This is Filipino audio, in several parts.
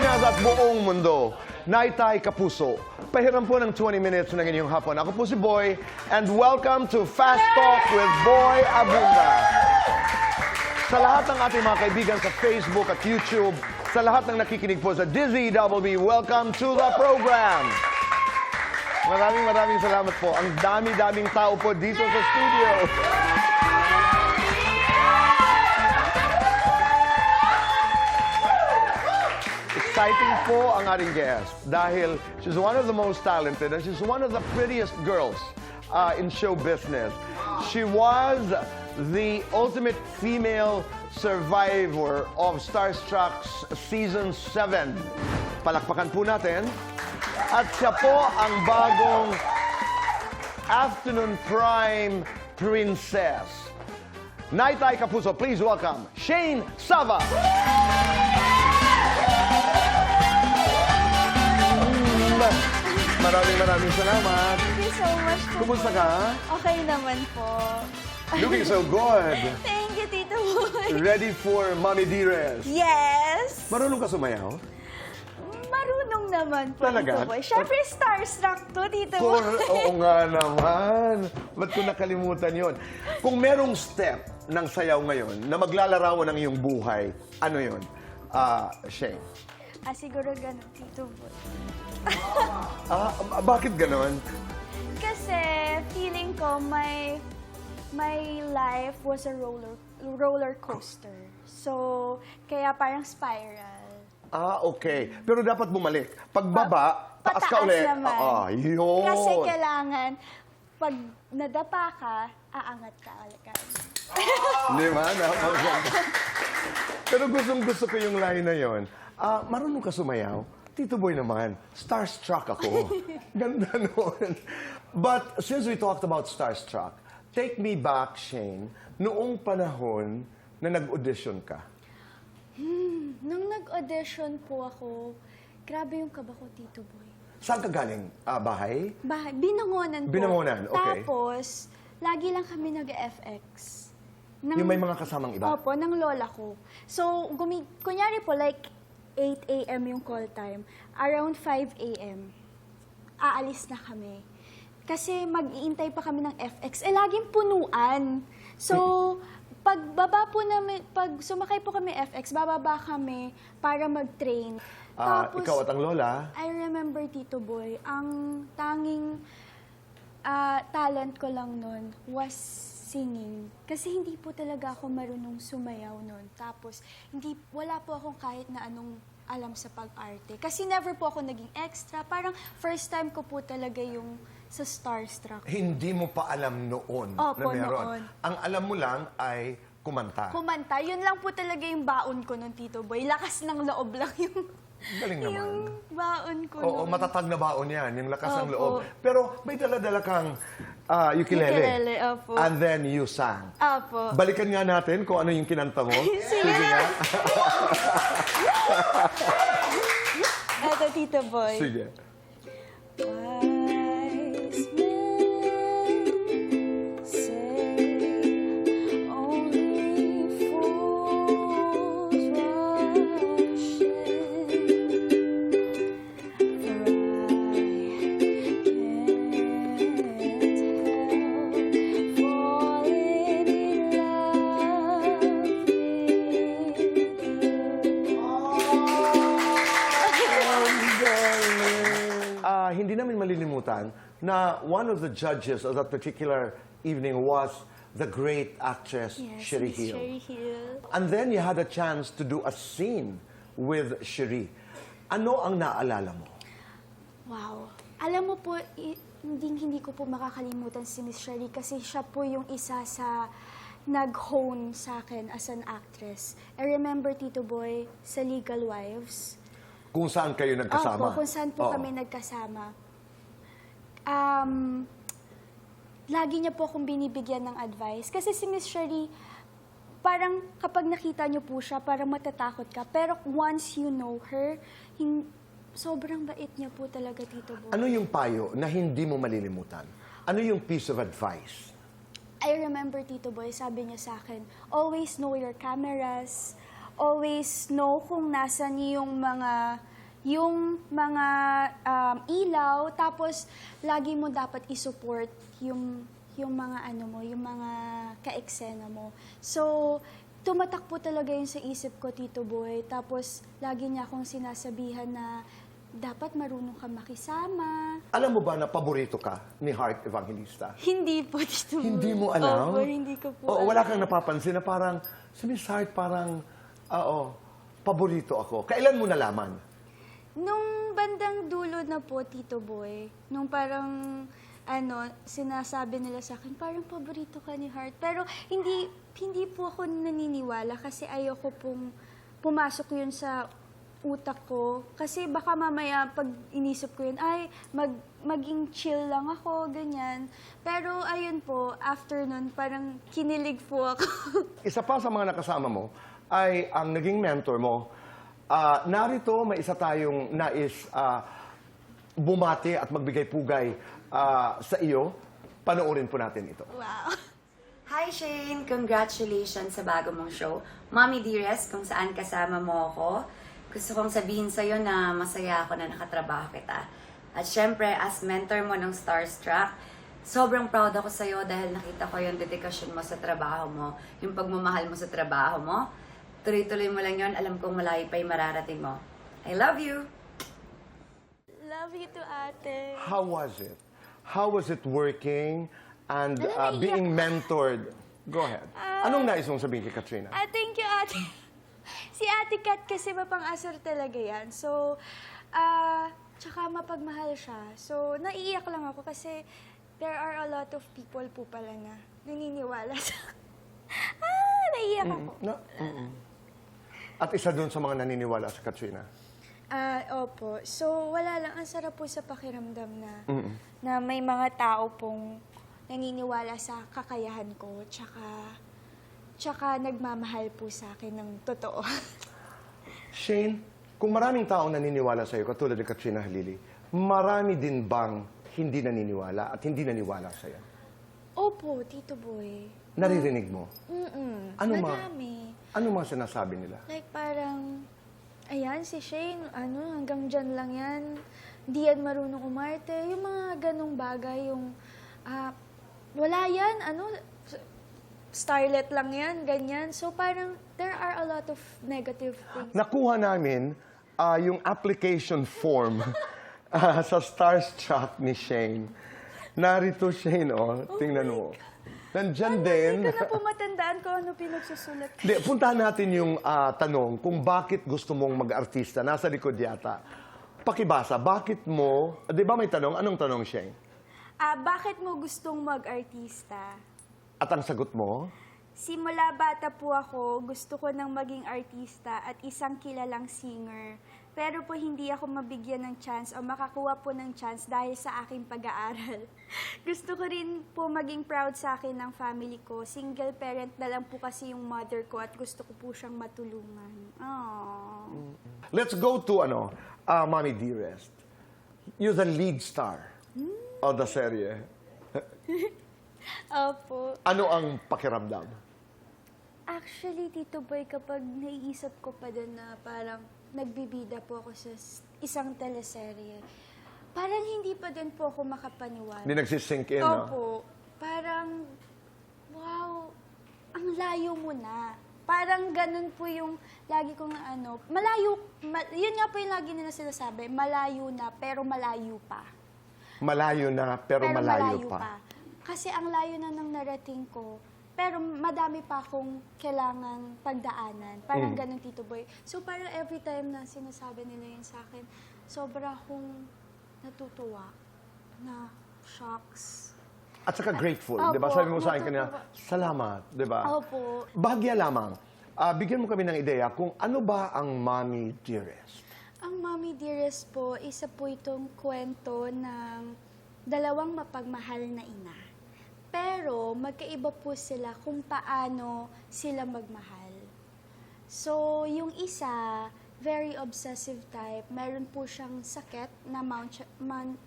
Pilipinas at buong mundo. Naitay Kapuso. Pahiram po ng 20 minutes ng inyong hapon. Ako po si Boy, and welcome to Fast Talk with Boy Abunda. Sa lahat ng ating mga kaibigan sa Facebook at YouTube, sa lahat ng nakikinig po sa Dizzy WB, welcome to the program. Maraming salamat po. Ang dami-daming tao po dito sa studio. Exciting po ang ating guest dahil she's one of the most talented and she's one of the prettiest girls in show business. She was the ultimate female survivor of Starstruck Season 7. Palakpakan po natin. At siya po ang bagong afternoon prime princess. Naitay Kapuso, please welcome Shane Sava. Maraming salamat. Thank you so much po. Kumusta ka? Okay naman po. Looking so good. Thank you, Tito Boy. Ready for Mommy Dearest? Yes! Marunong ka sumayaw? Marunong naman po, Talaga? Tito Boy. Siyempre, starstruck to, Tito Boy. Oo nga naman. Ba't ko nakalimutan yon? Kung merong step ng sayaw ngayon na maglalarawan ng iyong buhay, ano yon? Shane? Siguro ganun, Tito Boy. Bakit ganon? Kasi feeling ko my life was a roller coaster. So, kaya parang spiral. Okay. Pero dapat bumalik. Pagbaba, taas ka Pataas ulit. naman. Yun. Kasi kailangan, pag nadapa ka, aangat ka agad. Di ba? Pero gustong-gusto ko yung line na yon. Marunong ka sumayaw? Tito Boy naman, starstruck ako. Ganda nun. But since we talked about starstruck, take me back, Shane, noong panahon na nag-audition ka. Nung nag-audition po ako, grabe yung kaba ko, Tito Boy. Saan ka galing? Bahay? Binangonan po. Binangonan, okay. Tapos, lagi lang kami nag-FX. Yung may mga kasamang iba? Opo, ng lola ko. So, kunyari po, like, 8 a.m. yung call time. Around 5 a.m., aalis na kami. Kasi mag-iintay pa kami ng FX. Laging punuan. So, pagbaba po namin, pag sumakay po kami FX, bababa kami para mag-train. Tapos, Ikaw at ang lola? I remember, Tito Boy, ang tanging talent ko lang nun was singing. Kasi hindi po talaga ako marunong sumayaw nun. Tapos, wala po akong kahit na anong alam sa pag-arte. Kasi never po ako naging extra. Parang first time ko po talaga yung sa Starstruck. Hindi mo pa alam noon Opo, na meron. noon. Ang alam mo lang ay kumanta. Kumanta. Yun lang po talaga yung baon ko nun, Tito Boy. Lakas ng loob lang yung Galing naman. yung baon ko Oo, nun. matatag na baon yan, yung lakas ng Opo. loob. Pero may dala-dala kang ukulele. Ukulele, opo. And then you sang. Apo. Balikan nga natin kung ano yung kinanta mo. Sige nga. Eto, Tito Boy. Sige. Wise men say only fools rush in, for I can't help falling in love Hindi namin malilimutan na one of the judges of that particular evening was the great actress Yes, Sherry Miss Hill. Sherry Hill. And then you had a chance to do a scene with Sherry. Ano ang naalala mo? Wow. Alam mo po, hindi ko po makakalimutan si Miss Sherry kasi siya po yung isa sa nag-hone sa akin as an actress. I remember, Tito Boy, sa Legal Wives. Kung saan kayo nagkasama? Opo, kung saan po Oo. kami nagkasama. Lagi niya po akong binibigyan ng advice. Kasi si Miss Sherry, parang kapag nakita niyo po siya, parang matatakot ka. Pero once you know her, sobrang bait niya po talaga, Tito Boy. Ano yung payo na hindi mo malilimutan? Ano yung piece of advice? I remember, Tito Boy, sabi niya sa akin, always know your cameras, always know kung nasan yung mga yung mga ilaw, tapos lagi mo dapat i-support yung mga ano mo, yung mga ka-eksena mo. So, tumatak po talaga yun sa isip ko, Tito Boy. Tapos, lagi niya akong sinasabihan na dapat marunong ka makisama. Alam mo ba na paborito ka ni Heart Evangelista? Hindi po, Tito Boy. Hindi mo alam? Opo, hindi ko po Oo, wala alam. kang napapansin na parang, si Miss Heart parang, paborito ako. Kailan mo nalaman? Nung bandang dulo na po, Tito Boy, nung parang, sinasabi nila sa akin, parang paborito ka ni Heart. Pero hindi po ako naniniwala kasi ayoko pong pumasok yun sa utak ko. Kasi baka mamaya pag inisip ko yun, ay, maging chill lang ako, ganyan. Pero ayun po, after nun, parang kinilig po ako. Isa pa sa mga nakasama mo ay ang naging mentor mo. Narito, may isa tayong nais bumati at magbigay pugay sa iyo. Panoorin po natin ito. Wow. Hi Shane! Congratulations sa bago mong show. Mommy Dearest, kung saan kasama mo ako. Gusto kong sabihin sa'yo na masaya ako na nakatrabaho kita. At syempre, as mentor mo ng Starstruck, sobrang proud ako sa'yo dahil nakita ko yung dedikasyon mo sa trabaho mo, yung pagmamahal mo sa trabaho mo. Tuloy-tuloy mo lang yun, alam kong malayo pa yung mararating mo. I love you! Love you too, ate. How was it? How was it working and Alam, being mentored? Go ahead. Anong nais mong sabihin kay Katrina? Thank you, ate. Si Ate Kat kasi mapang-asar talaga yan. So, tsaka mapagmahal siya. So, naiiyak lang ako kasi there are a lot of people po pala na naniniwala sa... naiiyak ako. At isa dun sa mga naniniwala sa Katrina. Opo. So, wala lang. Ang sarap po sa pakiramdam na may mga tao pong naniniwala sa kakayahan ko. Tsaka nagmamahal po sa akin ng totoo. Shane, kung maraming taong naniniwala sa iyo, katulad ni Katrina Halili, marami din bang hindi naniniwala at hindi naniwala sa iyo? Opo, Tito Boy. Naririnig mo? Madami. Ano mga sinasabi nila? Like parang, ayan, si Shane, hanggang dyan lang yan. Di yan marunong umarte. Yung mga ganong bagay, yung, wala yan, starlet lang yan, ganyan. So parang, there are a lot of negative things. Nakuha namin yung application form sa Starstruck ni Shane. Narito, Shane, tingnan mo. Nandyan din. Hindi ko na po matandaan kung ano pinagsusulat. Hindi, puntahan natin yung tanong kung bakit gusto mong mag-artista. Nasa likod yata. Pakibasa, bakit mo, di ba may tanong? Anong tanong, Shane? Bakit mo gustong mag-artista? At ang sagot mo? Simula bata po ako, gusto ko nang maging artista at isang kilalang singer. Pero po hindi ako mabigyan ng chance o makakuha po ng chance dahil sa aking pag-aaral. Gusto ko rin po maging proud sa akin ng family ko. Single parent na lang po kasi yung mother ko at gusto ko po siyang matulungan. Aww. Let's go to, Mommy Dearest. You're the lead star of the serye. Opo. Ano ang pakiramdam? Actually, Tito Boy, kapag naiisip ko pa din na parang nagbibida po ako sa isang teleserye, parang hindi pa din po ako makapaniwala. Hindi nagsisink in, no? Opo. Parang, wow, ang layo mo na. Parang ganun po yung lagi kong malayo, yun nga po yung lagi nila sinasabi, malayo na pero malayo pa. Malayo na, pero malayo pa. Kasi ang layo na ng narating ko, pero madami pa akong kailangang pagdaanan. Parang ganun, Tito Boy. So parang every time na sinasabi nila yun sa akin, sobra akong natutuwa na shocks. At saka grateful, Opo, di ba? Sabi mo sa akin kanina, natutuwa. salamat, di ba? Opo. Bahagya lamang. Bigyan mo kami ng ideya kung ano ba ang Mommy Dearest. Ang Mommy Dearest po, isa po itong kwento ng dalawang mapagmahal na ina. Pero magkaiba po sila kung paano sila magmahal. So, yung isa, very obsessive type. Meron po siyang sakit na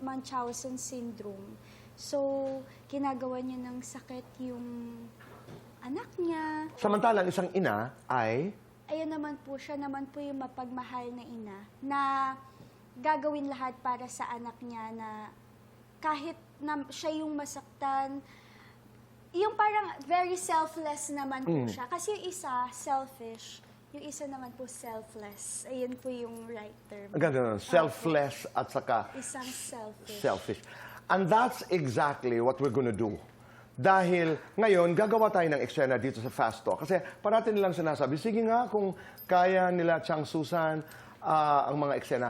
Munchausen syndrome. So, ginagawa niya ng sakit yung anak niya. Samantalang isang ina ay... Ayun naman po, siya naman po yung mapagmahal na ina na gagawin lahat para sa anak niya na kahit na siya yung masaktan, yung parang very selfless naman po siya. Kasi yung isa, selfish. Yung isa naman po, selfless. Ayun po yung right term. Ang ganda nun, selfless at saka Isang selfish. selfish. And that's exactly what we're gonna do. Dahil ngayon, gagawa tayo ng eksena dito sa Fast Talk. Kasi parati nilang sinasabi, sige nga kung kaya nila Chang Susan ang mga eksena.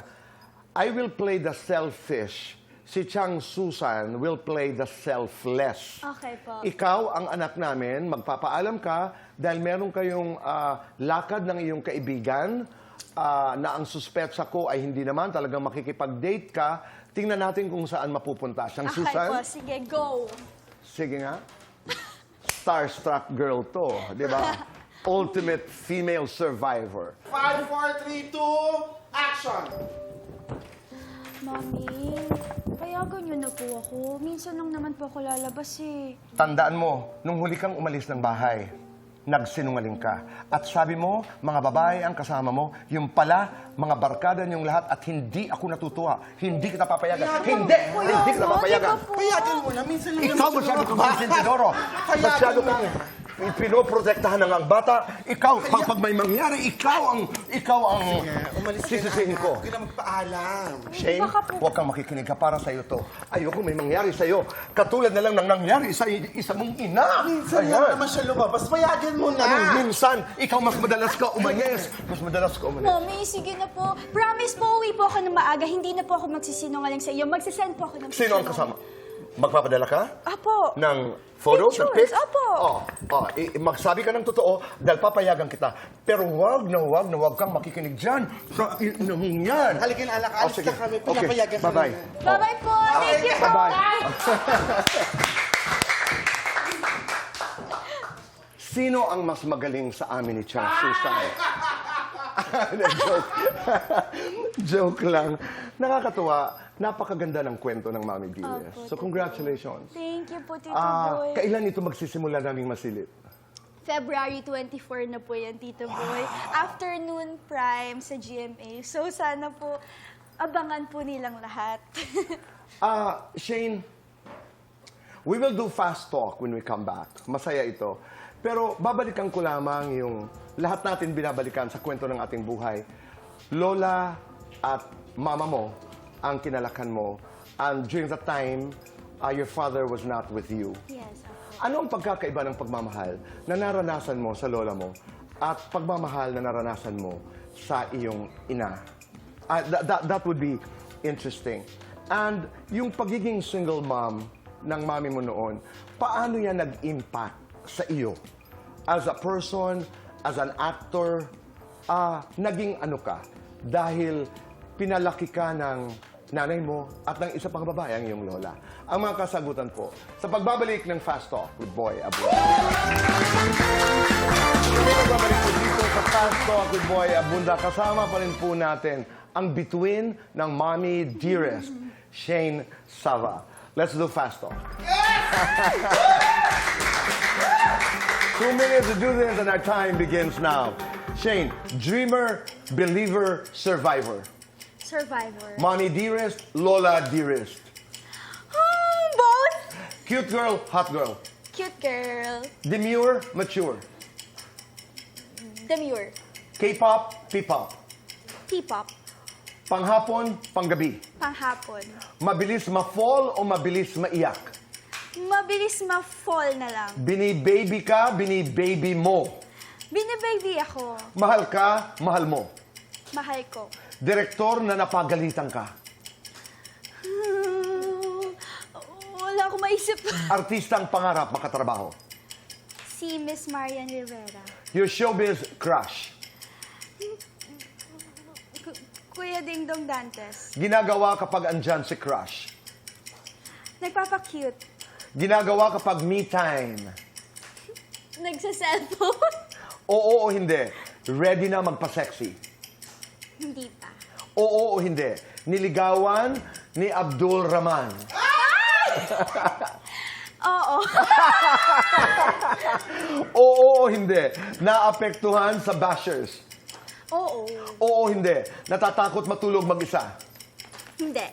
I will play the selfish. Si Chang Susan will play the selfless. Okay po. Ikaw, ang anak namin, magpapaalam ka dahil meron kayong lakad ng iyong kaibigan na ang suspetsa ko ay hindi naman talagang makikipag-date ka. Tingnan natin kung saan mapupunta. Chang Okay Susan? po, sige, go. Sige nga. Starstruck girl to, di ba? Ultimate female survivor. 5, 4, 3, 2, action! Mami, payagan niyo na po ako. Minsan lang naman po ako lalabas eh. Tandaan mo, nung huli kang umalis ng bahay, nagsinungaling ka. At sabi mo, mga babae ang kasama mo, yung pala, mga barkada niyong lahat at hindi ako natutuwa. Hindi kita papayagan. Hindi! Hindi kita papayagan. Payagan mo na, minsan lang Ikaw masyado kang Vicentidoro. Masyado kang pinoprotektahan ng ang bata. Ikaw, pag may mangyari, ikaw ang Umalis ka na, sisisihin ko. Hindi na magpaalam. Shane, Baka po- huwag kang makikinig ka para sa'yo to. Ayoko may mangyari sa'yo. Katulad na lang ng nangyari sa isa mong ina. Minsan Ayan. lang naman siya lumabas. Payagan mo na. Anong minsan? Ikaw mas madalas ka umalis. Mas madalas ka umalis. Mami, sige na po. Promise po, uwi po ako ng maaga. Hindi na po ako magsisinungaling sa iyo. Magsisend po ako ng Sino ang kasama? Magpapadala ka? Apo. Ng photos? Ng Pictures, pics? opo. Magsabi ka ng totoo dahil papayagan kita. Pero wag kang makikinig dyan. Sa ina mong yan. Halika na, alak. Alis sige. na kami. Okay. Pinapayagan ka Bye-bye. na. Bye-bye po. Thank you po. Bye-bye. Sino ang mas magaling sa amin ni Chang Susan? Joke. Joke lang. Nakakatuwa. Napakaganda ng kwento ng Mami Diaz. Opo, So congratulations. Thank you po, Tito Boy. Kailan ito magsisimula naming masilip? February 24 na po yan, Tito Boy. Afternoon prime sa GMA. So sana po, abangan po nilang lahat. Shane, we will do fast talk when we come back. Masaya ito. Pero babalikan ko lamang yung lahat natin binabalikan sa kwento ng ating buhay. Lola at mama mo ang kinalakan mo. And during that time, your father was not with you. Yes, ako. Ano ang pagkakaiba ng pagmamahal na naranasan mo sa lola mo at pagmamahal na naranasan mo sa iyong ina? That would be interesting. And yung pagiging single mom ng mami mo noon, paano yan nag-impact sa iyo? As a person, as an actor, naging ano ka? Dahil pinalaki ka ng nanay mo at ng isa pang babae ang iyong lola. Ang mga kasagutan po sa pagbabalik ng Fast Talk with Boy Abunda. Kami nagbabalik po dito sa Fast Talk with Boy Abunda. Kasama pa rin po natin ang bituin ng Mommy Dearest, Shane Sava. Let's do Fast Talk. 2 minutes to do this and our time begins now. Shane, dreamer, believer, survivor. Survivor. Mommy Dearest, Lola Dearest. Both. Cute girl, hot girl. Cute girl. Demure, mature. Demure. K-pop, P-pop. P-pop. Panghapon, panggabi. Panghapon. Mabilis ma-fall o mabilis maiyak? Mabilis ma-fall na lang. Bini-baby ka, bini-baby mo. Binibaby ako. Mahal ka, mahal mo. Mahal ko. Direktor na napagalitan ka. Wala akong maisip. Artista ang pangarap makatrabaho. Si Miss Marian Rivera. Your showbiz crush. Kuya Ding Dong Dantes. Ginagawa kapag andyan si crush. Nagpapa-cute. Ginagawa kapag me time. Nagsa-cellphone. Oo o hindi. Ready na magpa-sexy. Hindi pa. Oo o hindi. Niligawan ni Abdul Rahman. Oo. Oo o hindi. Naapektuhan sa bashers. Oo. Oo o hindi. Natatakot matulog mag-isa. Hindi.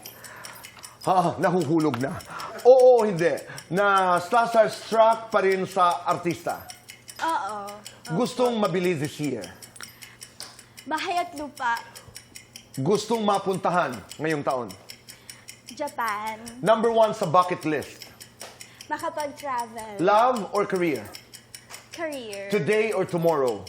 Nahuhulog na. Oo, hindi. Na starstruck pa rin sa artista. Oo. Gustong mabili this year. Bahay at lupa. Gustong mapuntahan ngayong taon. Japan. Number 1 sa bucket list. Makapag-travel. Love or career? Career. Today or tomorrow?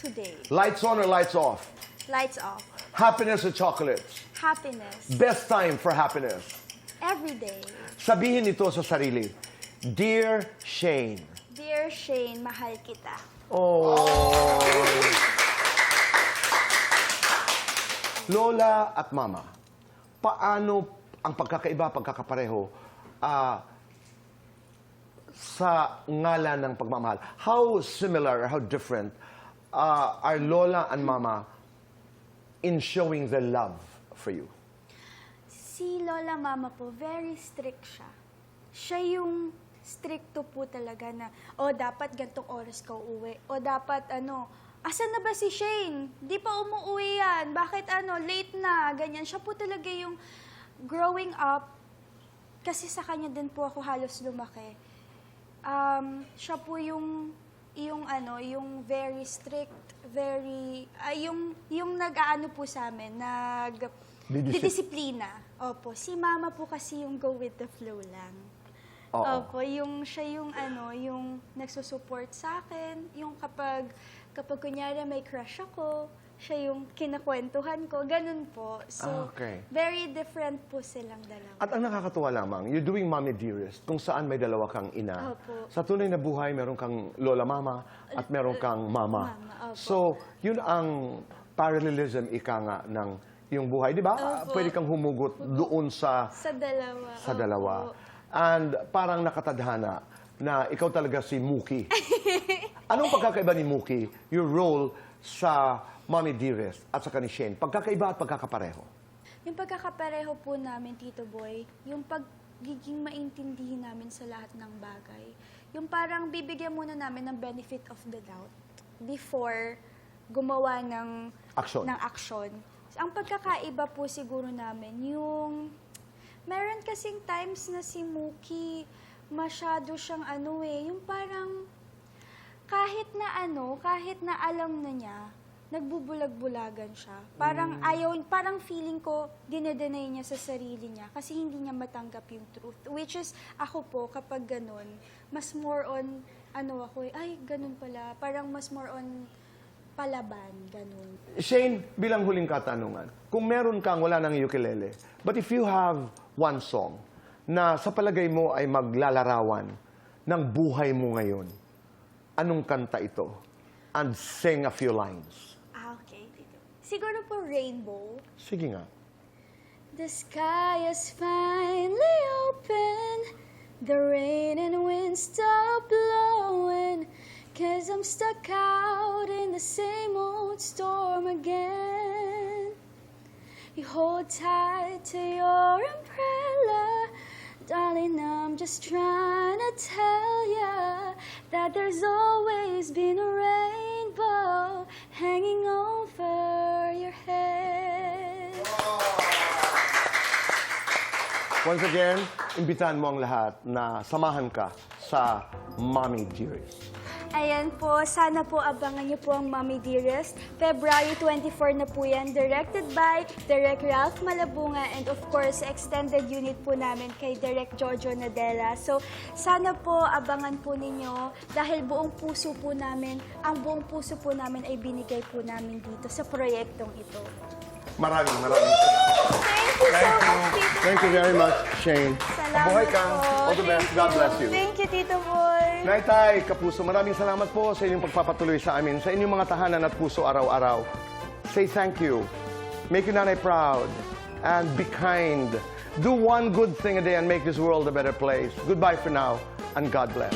Today. Lights on or lights off? Lights off. Happiness or chocolates? Happiness. Best time for happiness. Every day. Sabihin ito sa sarili. Dear Shane. Dear Shane, mahal kita. Oh. Lola at Mama, paano ang pagkakaiba, pagkakapareho sa ngalan ng pagmamahal? How similar or how different are Lola and Mama in showing their love for you? Si Lola Mama po, very strict siya. Siya yung stricto po talaga na, dapat gantong oras ka uuwi. O dapat asan na ba si Shane? Di pa umuwi yan. Bakit late na? Ganyan. Siya po talaga yung growing up, kasi sa kanya din po ako halos lumaki. Siya po yung very strict, very, yung nag-aano po sa amin, didisiplina. Opo. Si Mama po kasi yung go with the flow lang. Oo. Opo, siya yung yung nagsusupport sa akin, yung kapag kunyari may crush ako, siya yung kinakwentuhan ko, ganun po. So, Okay. very different po silang dalawa. At ang nakakatuwa lamang, you're doing Mommy Dearest, kung saan may dalawa kang ina. Opo. Sa tunay na buhay, meron kang Lola Mama at meron kang Mama. Mama, opo. So, yun ang parallelism, ika nga, ng iyong buhay. Di ba? Opo. Pwede kang humugot doon sa Sa sa opo. dalawa. And parang nakatadhana na ikaw talaga si Mookie. Anong pagkakaiba ni Mookie, your role sa Mommy Dearest at sa ni Shane? Pagkakaiba at pagkakapareho? Yung pagkakapareho po namin, Tito Boy, yung pagiging maintindihin namin sa lahat ng bagay. Yung parang bibigyan muna namin ng benefit of the doubt before gumawa ng Aksyon. aksyon. Ang pagkakaiba po siguro namin, yung meron kasing times na si Mookie masyado siyang yung parang kahit na alam na niya, nagbubulag-bulagan siya. Parang parang feeling ko, dinedenay niya sa sarili niya kasi hindi niya matanggap yung truth. Which is, ako po, kapag ganun, mas more on, ay, ganun pala. Parang mas more on palaban, ganun. Shane, bilang huling katanungan, kung meron kang wala ng ukulele, but if you have one song na sa palagay mo ay maglalarawan ng buhay mo ngayon, anong kanta ito? And sing a few lines. Okay. Siguro po Rainbow. Sige nga. The sky is finally open, the rain and wind stop blowing, 'cause I'm stuck out in the same old storm again. You hold tight to your umbrella, darling, I'm just trying to tell ya that there's always been a rainbow hanging over your head. Once again, imbitahan mo ang lahat na samahan ka sa Mommy Dearest. Ayan po, sana po abangan niyo po ang Mommy Dearest. February 24 na po yan, directed by Direk Ralph Malabunga and of course, extended unit po namin kay Direk Jojo Nadella. So, sana po abangan po ninyo dahil buong puso po namin, ang buong puso po namin ay binigay po namin dito sa proyektong ito. Maraming Thank you so much, Tito. Thank you very much, Shane. Salamat Mabuhay ka. po. All the best. God bless you. Thank you, Tito Boy. Naitay, Kapuso, maraming salamat po sa inyong pagpapatuloy sa amin, sa inyong mga tahanan at puso araw-araw. Say thank you. Make your nanay proud. And be kind. Do one good thing a day and make this world a better place. Goodbye for now, and God bless.